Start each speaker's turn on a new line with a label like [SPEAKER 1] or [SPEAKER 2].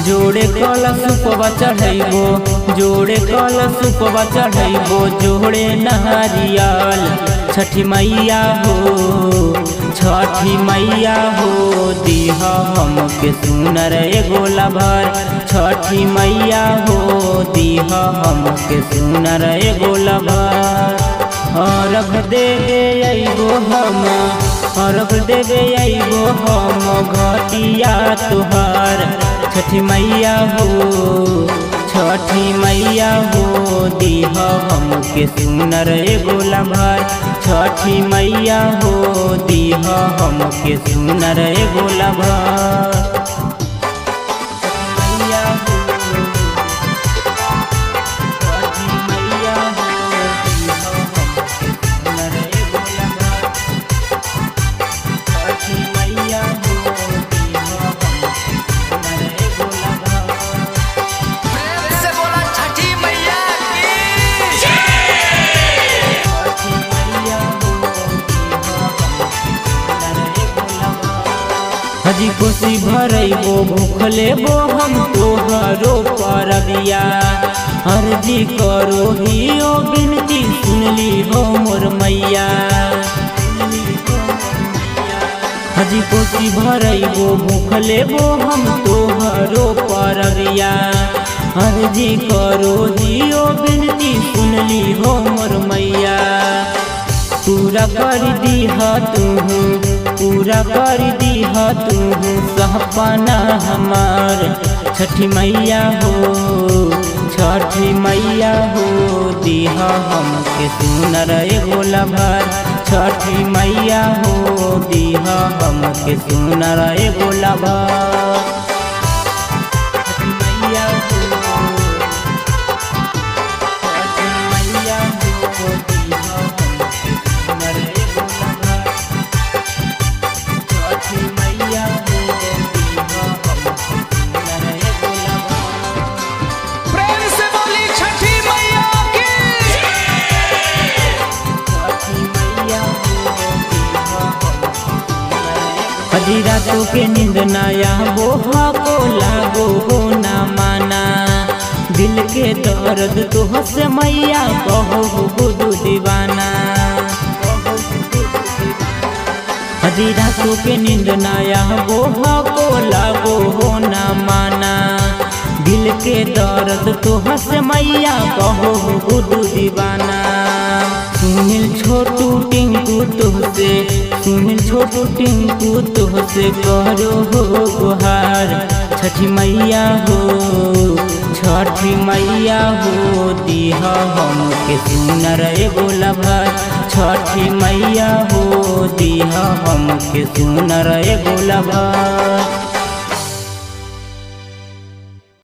[SPEAKER 1] जोड़े कलश उपवा चढ़ैबो, जोड़े कलश उपवा चढ़ैबो, जोड़े नारियल। छठी मैया हो, छठी मैया हो, दीह हमके सुनर एगो लभर। छठी मैया हो, दीह हमके सुनर एगो लभर। अर्घ देवे अइबो हम, अर्घ देवे अइबो हम घटिया तुहार। छठी मैया हो, छठी मैया हो, दीह हमके सुनर एगो लभर। छठी मैया हो, दीह हमके सुनर एगो लभर। हजी कोसी भरैबो, भूख लेबो हम तोहरो परबिया। अर्जी करो हियो बिनती, सुनली हो मोर मैया। हजी कोसी भरैबो, भूख लेबो हम तोहरो परबिया। अर्जी करो हियो बिनती, सुनली हो मोर मैया। पूरा कर दीह तू, पूरा कर दीह तू सपना हमार। छठी मैया हो, छठी मैया हो, दीह हमके सुनर एगो लभर। छठी मैया हो, दीह हमके सुनर एगो लभर। हजी रातों के नींद नया वो को लागो हो ना माना। दिल के दर्द तो हंस मैया कहो बुदू दीवाना। हजी रातों के नींद नया वो को लागो हो ना माना। दिल के दर्द तो हंस मैया कहो बुदू दीवाना। सुनील छोटू टिंकू तुझसे, सुनील छोटू टिंकू तुझसे करो हो गुहार। छठी मैया हो, छठी मैया हो, दीह हमके सुनर एगो लभर। छठी मैया हो, दीह हमके सुनर एगो लभर।